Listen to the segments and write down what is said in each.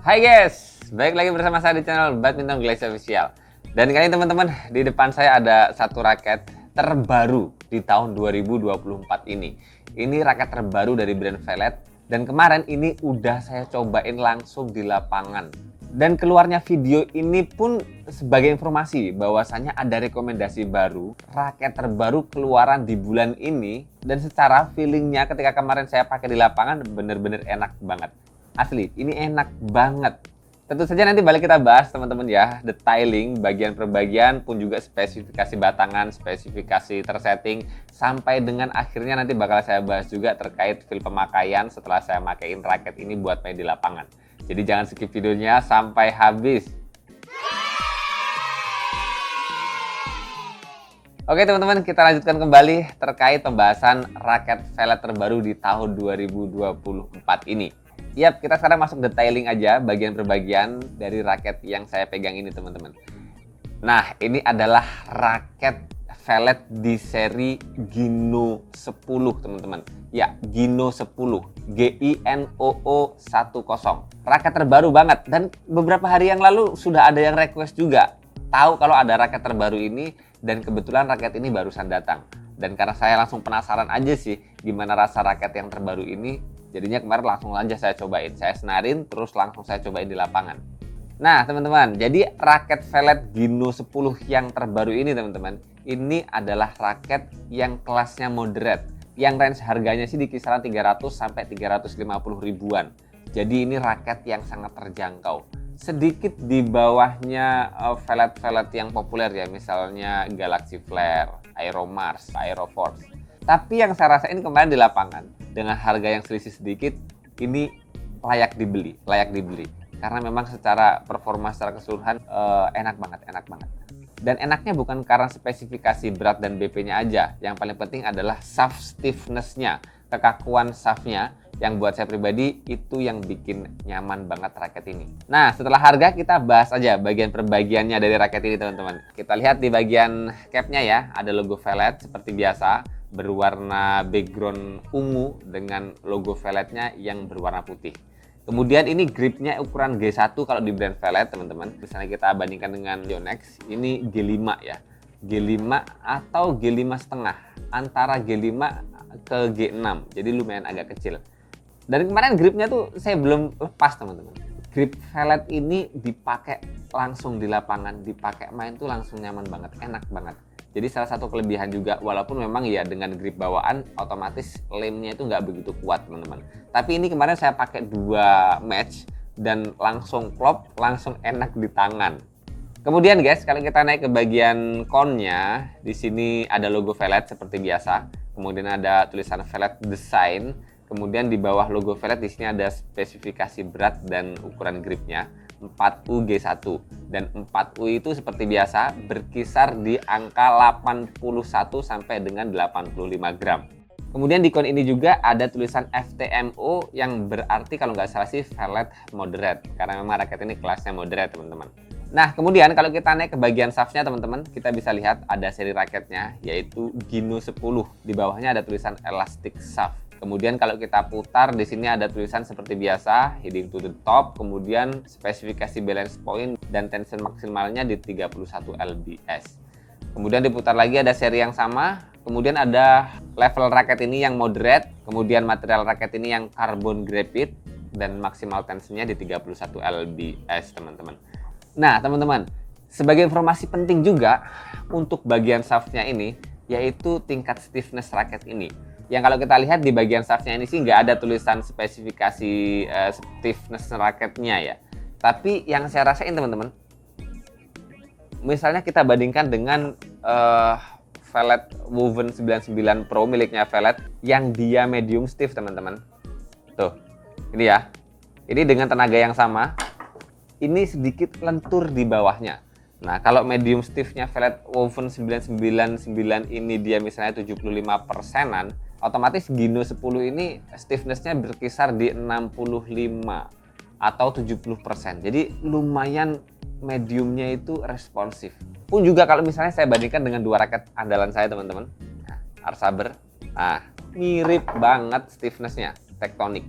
Hai guys, balik lagi bersama saya di channel Badminton Glaze Official. Dan kali ini teman-teman, di depan saya ada satu raket terbaru di tahun 2024 ini. Ini raket terbaru dari brand Velet, dan kemarin ini udah saya cobain langsung di lapangan. Dan keluarnya video ini pun sebagai informasi bahwasanya ada rekomendasi baru, raket terbaru keluaran di bulan ini. Dan secara feelingnya ketika kemarin saya pakai di lapangan bener-bener enak banget. Asli, ini enak banget. Tentu saja nanti balik kita bahas teman-teman ya, detailing bagian per bagian pun juga spesifikasi batangan, spesifikasi tersetting, sampai dengan akhirnya nanti bakal saya bahas juga terkait feel pemakaian setelah saya makein raket ini buat main di lapangan. Jadi jangan skip videonya sampai habis. Oke teman-teman, kita lanjutkan kembali terkait pembahasan raket Velet terbaru di tahun 2024 ini. Yap, kita sekarang masuk detailing aja bagian per bagian dari raket yang saya pegang ini teman-teman. Nah, ini adalah raket Velet di seri Gino 10 teman-teman. Ya, Gino 10, GINOO 10. Raket terbaru banget, dan beberapa hari yang lalu sudah ada yang request juga tahu kalau ada raket terbaru ini, dan kebetulan raket ini barusan datang. Dan karena saya langsung penasaran aja sih gimana rasa raket yang terbaru ini, jadinya kemarin langsung aja saya cobain. Saya senarin terus langsung saya cobain di lapangan. Nah teman-teman, jadi raket Velet Gino 10 yang terbaru ini teman-teman, ini adalah raket yang kelasnya moderate, yang range harganya sih di kisaran 300 sampai 350 ribuan. Jadi ini raket yang sangat terjangkau. Sedikit di bawahnya Velet-Velet yang populer ya, misalnya Galaxy Flare, Aeromars, Aeroforce. Tapi yang saya rasain kemarin di lapangan dengan harga yang selisih sedikit, ini layak dibeli. Karena memang secara performa secara keseluruhan enak banget. Dan enaknya bukan karena spesifikasi berat dan BP-nya aja. Yang paling penting adalah shaft stiffness-nya, kekakuan shaft-nya, yang buat saya pribadi itu yang bikin nyaman banget raket ini. Nah, setelah harga kita bahas aja bagian per bagiannya dari raket ini teman-teman. Kita lihat di bagian cap-nya ya, ada logo Velet seperti biasa, berwarna background ungu dengan logo Veletnya yang berwarna putih. Kemudian ini gripnya ukuran G1 kalau di brand Velet teman-teman. Misalnya kita bandingkan dengan Yonex, ini G5 ya. G5 atau G5 setengah, antara G5 ke G6, jadi lumayan agak kecil. Dan kemarin gripnya tuh saya belum lepas teman-teman. Grip Velet ini dipakai langsung di lapangan, dipakai main tuh langsung nyaman banget, enak banget. Jadi salah satu kelebihan juga, walaupun memang ya dengan grip bawaan otomatis lemnya itu nggak begitu kuat teman-teman. Tapi ini kemarin saya pakai 2 match dan langsung klop, langsung enak di tangan. Kemudian guys, kalau kita naik ke bagian connya, di sini ada logo Velet seperti biasa. Kemudian ada tulisan Velet Design. Kemudian di bawah logo Velet di sini ada spesifikasi berat dan ukuran gripnya 4U G1. Dan 4U itu seperti biasa berkisar di angka 81 sampai dengan 85 gram. Kemudian di kon ini juga ada tulisan FTMO yang berarti kalau nggak salah sih Velet Moderate. Karena memang raket ini kelasnya moderate teman-teman. Nah kemudian kalau kita naik ke bagian shaftnya teman-teman, kita bisa lihat ada seri raketnya yaitu Gino 10. Di bawahnya ada tulisan Elastic Shaft. Kemudian kalau kita putar di sini ada tulisan seperti biasa heading to the top, kemudian spesifikasi balance point dan tension maksimalnya di 31 lbs. Kemudian diputar lagi ada seri yang sama, kemudian ada level raket ini yang moderate, kemudian material raket ini yang carbon graphite dan maksimal tensionnya di 31 lbs teman-teman. Nah teman-teman, sebagai informasi penting juga untuk bagian shaftnya ini yaitu tingkat stiffness raket ini. Yang kalau kita lihat di bagian shaftnya ini sih nggak ada tulisan spesifikasi stiffness raketnya ya. Tapi yang saya rasain teman-teman, misalnya kita bandingkan dengan Velet Woven 99 Pro miliknya Velet yang dia medium stiff teman-teman. Tuh, ini ya. Ini dengan tenaga yang sama, ini sedikit lentur di bawahnya. Nah, kalau medium stiffnya Velvet Woven 999 ini dia misalnya 75%-an, otomatis Gino 10 ini stiffness-nya berkisar di 65 atau 70%. Jadi lumayan mediumnya itu responsif. Pun juga kalau misalnya saya bandingkan dengan dua raket andalan saya teman-teman, nah, Arsaber, nah mirip banget stiffness-nya, Tectonic.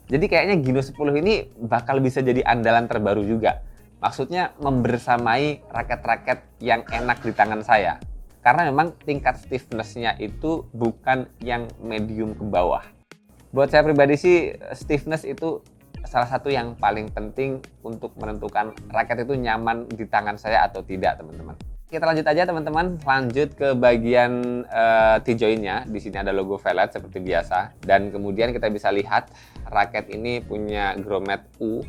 Jadi kayaknya Gino 10 ini bakal bisa jadi andalan terbaru juga. Maksudnya membersamai raket-raket yang enak di tangan saya. Karena memang tingkat stiffness-nya itu bukan yang medium ke bawah. Buat saya pribadi sih, stiffness itu salah satu yang paling penting untuk menentukan raket itu nyaman di tangan saya atau tidak, teman-teman. Kita lanjut aja teman-teman, lanjut ke bagian T-joint-nya. Di sini ada logo Velvet seperti biasa. Dan kemudian kita bisa lihat raket ini punya grommet U,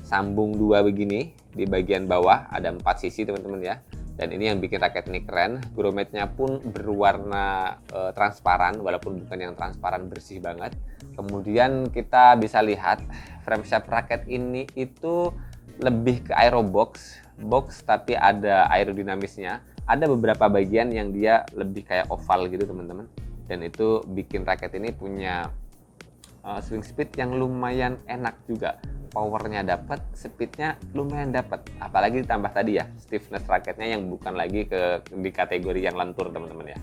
sambung dua begini. Di bagian bawah ada 4 sisi teman-teman ya. Dan ini yang bikin raket ini keren. Grommetnya pun berwarna transparan, walaupun bukan yang transparan bersih banget. Kemudian kita bisa lihat frame shape raket ini itu lebih ke aerobox, tapi ada aerodinamisnya. Ada beberapa bagian yang dia lebih kayak oval gitu teman-teman. Dan itu bikin raket ini punya swing speed yang lumayan enak juga. Powernya dapat, speednya lumayan dapat. Apalagi ditambah tadi ya, stiffness raketnya yang bukan lagi di kategori yang lentur teman-teman ya.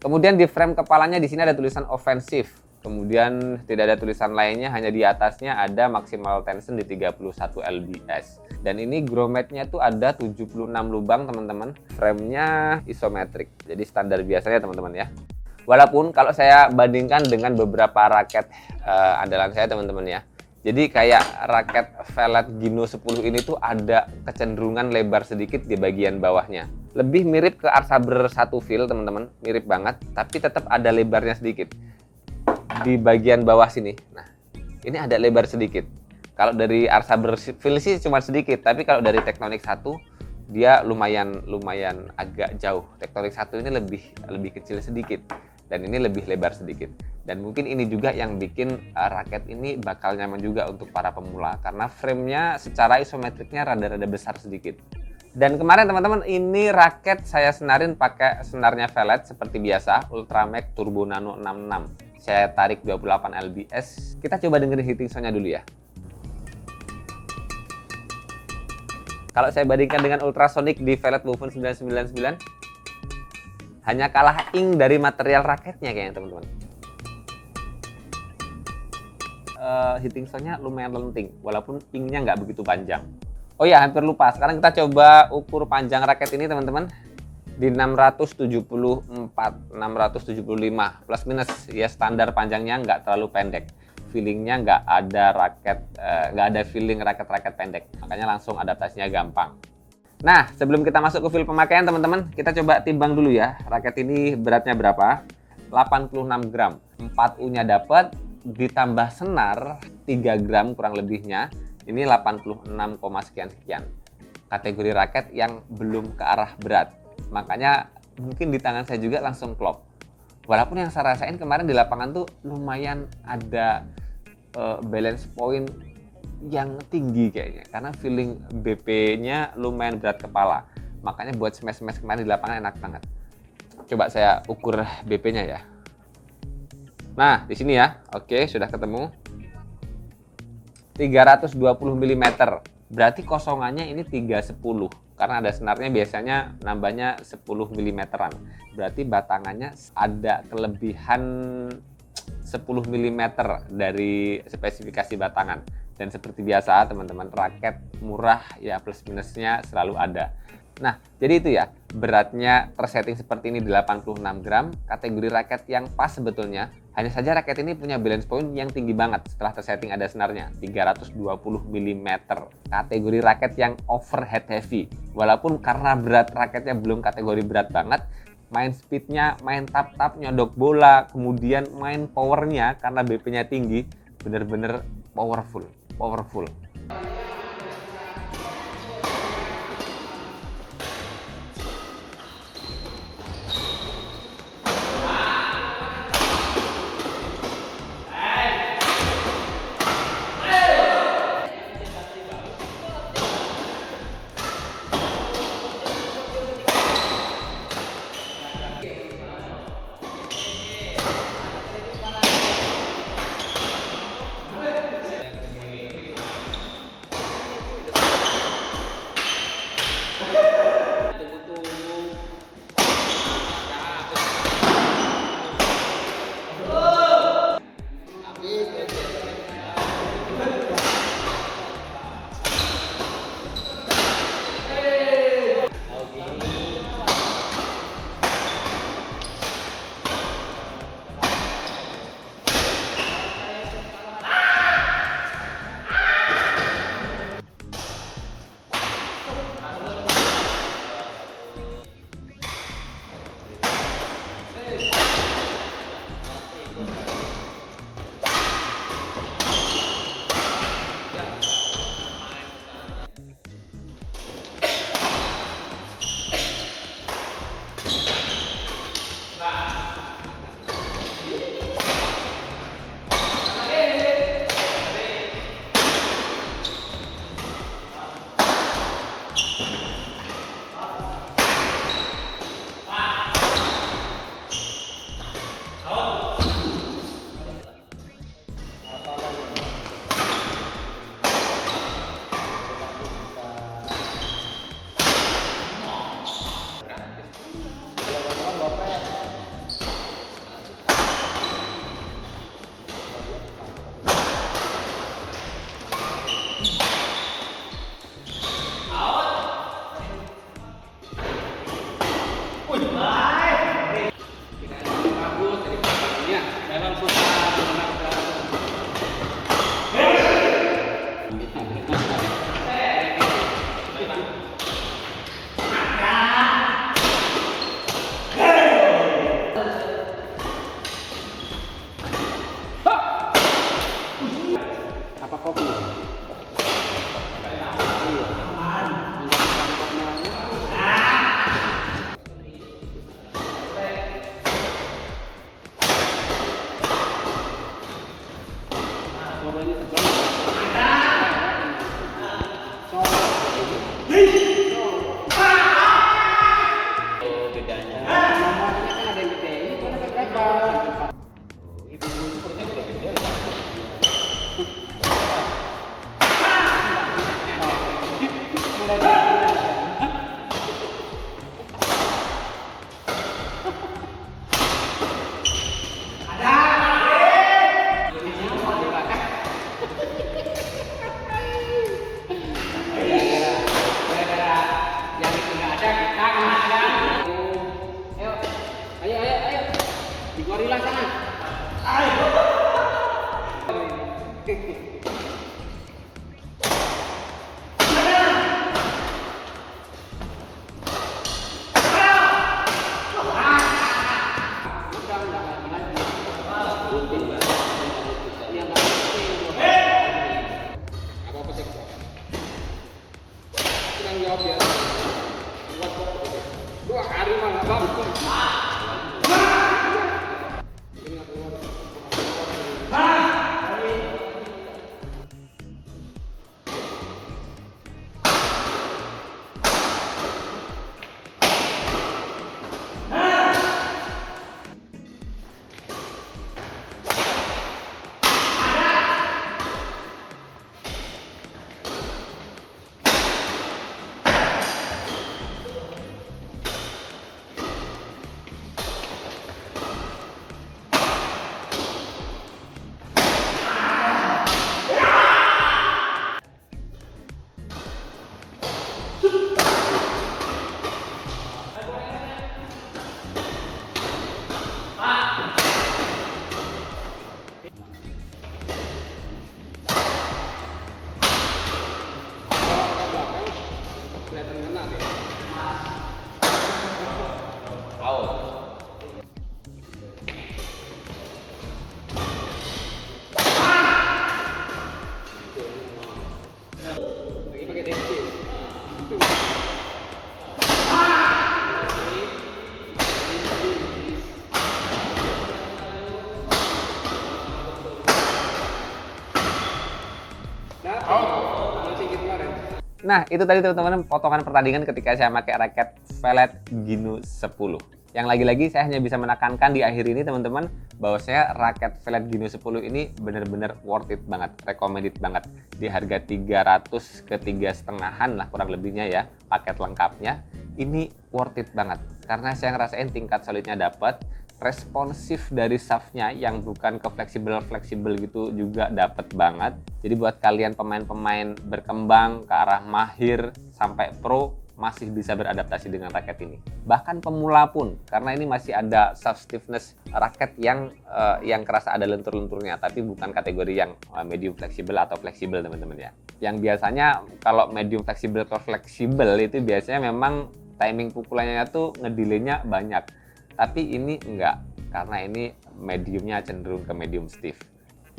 Kemudian di frame kepalanya di sini ada tulisan offensive. Kemudian tidak ada tulisan lainnya, hanya di atasnya ada maximal tension di 31 lbs. Dan ini grommetnya tuh ada 76 lubang teman-teman. Frame-nya isometrik, jadi standar biasanya teman-teman ya. Walaupun kalau saya bandingkan dengan beberapa raket andalan saya teman-teman ya. Jadi kayak raket Velvet Gino 10 ini tuh ada kecenderungan lebar sedikit di bagian bawahnya. Lebih mirip ke Arsaber 1 feel teman-teman, mirip banget, tapi tetap ada lebarnya sedikit di bagian bawah sini. Nah, ini ada lebar sedikit. Kalau dari Arsaber feel sih cuma sedikit, tapi kalau dari Tectonic 1 dia lumayan agak jauh. Tectonic 1 ini lebih kecil sedikit dan ini lebih lebar sedikit. Dan mungkin ini juga yang bikin raket ini bakal nyaman juga untuk para pemula karena frame-nya secara isometriknya rada-rada besar sedikit. Dan kemarin teman-teman ini raket saya senarin pakai senarnya Velvet seperti biasa, Ultramax Turbo Nano 66. Saya tarik 28 lbs. Kita coba dengerin hitting sound-nya dulu ya. Kalau saya bandingkan dengan Ultrasonic di Velvet Woven 999, hanya kalah ing dari material raketnya kayaknya teman-teman. Hitting sound-nya lumayan lenting, walaupun ingnya nggak begitu panjang. Oh ya, hampir lupa. Sekarang kita coba ukur panjang raket ini teman-teman. Di 674, 675 plus minus ya, standar panjangnya nggak terlalu pendek. Feelingnya nggak ada feeling raket-raket pendek, makanya langsung adaptasinya gampang. Nah, sebelum kita masuk ke feel pemakaian teman-teman, kita coba timbang dulu ya. Raket ini beratnya berapa? 86 gram. 4U-nya dapat, ditambah senar 3 gram kurang lebihnya. Ini 86, sekian. Kategori raket yang belum ke arah berat. Makanya mungkin di tangan saya juga langsung klop. Walaupun yang saya rasain kemarin di lapangan tuh lumayan ada balance point yang tinggi kayaknya. Karena feeling BP-nya lumayan berat kepala. Makanya buat smash-smash kemarin di lapangan enak banget. Coba saya ukur BP-nya ya. Nah, di sini ya. Oke, sudah ketemu. 320 mm. Berarti kosongannya ini 310. Karena ada senarnya biasanya nambahnya 10 mm-an. Berarti batangannya ada kelebihan 10 mm dari spesifikasi batangan. Dan seperti biasa teman-teman, raket murah ya plus minusnya selalu ada. Nah, jadi itu ya, beratnya tersetting seperti ini 86 gram, kategori raket yang pas sebetulnya. Hanya saja raket ini punya balance point yang tinggi banget setelah tersetting ada senarnya, 320 mm. Kategori raket yang overhead heavy. Walaupun karena berat raketnya belum kategori berat banget, main speednya, main tap-tap, nyodok bola, kemudian main powernya karena BP-nya tinggi, bener-bener powerful. Gorila sana. Dua kali malah bagus. Nah, itu tadi teman-teman potongan pertandingan ketika saya pakai raket Velet Gino 10. Yang lagi-lagi saya hanya bisa menekankan di akhir ini teman-teman bahwa saya raket Velet Gino 10 ini benar-benar worth it banget, recommended banget. Di harga 300 ke 3,5-an lah kurang lebihnya ya, paket lengkapnya. Ini worth it banget karena saya ngerasain tingkat solidnya dapat, responsif dari shaftnya yang bukan ke fleksibel gitu juga dapat banget. Jadi buat kalian pemain-pemain berkembang ke arah mahir sampai pro masih bisa beradaptasi dengan raket ini. Bahkan pemula pun, karena ini masih ada shaft stiffness raket yang kerasa ada lentur-lenturnya, tapi bukan kategori yang medium fleksibel atau fleksibel teman-teman ya. Yang biasanya kalau medium fleksibel ke fleksibel itu biasanya memang timing pukulannya tuh ngedelaynya banyak. Tapi ini enggak, karena ini mediumnya cenderung ke medium stiff.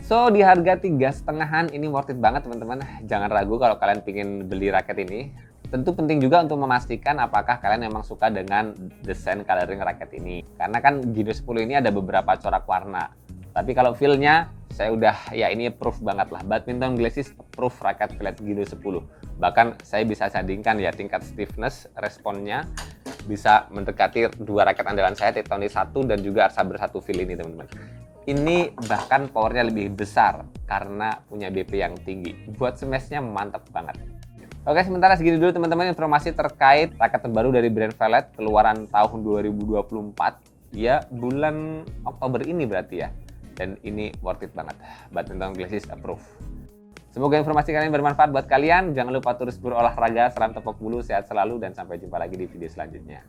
So di harga 3,5-an ini worth it banget teman-teman. Jangan ragu kalau kalian ingin beli raket ini. Tentu penting juga untuk memastikan apakah kalian memang suka dengan desain coloring raket ini. Karena kan Gino 10 ini ada beberapa corak warna. Tapi kalau feel-nya saya udah ya ini proof banget lah. Badminton Glasses proof raket Velet Gino 10. Bahkan saya bisa sandingkan ya tingkat stiffness responnya bisa mendekati dua raket andalan saya, Titoni 1 dan juga Saber 1 Feel ini teman-teman. Ini bahkan powernya lebih besar karena punya BP yang tinggi. Buat smashnya mantap banget. Oke, sementara segini dulu teman-teman informasi terkait raket terbaru dari brand Velet keluaran tahun 2024. Ya, bulan Oktober ini berarti ya. Dan ini worth it banget. Badminton Glasses approve. Semoga informasi kalian bermanfaat buat kalian. Jangan lupa terus berolahraga, salam tepuk bulu, sehat selalu, dan sampai jumpa lagi di video selanjutnya.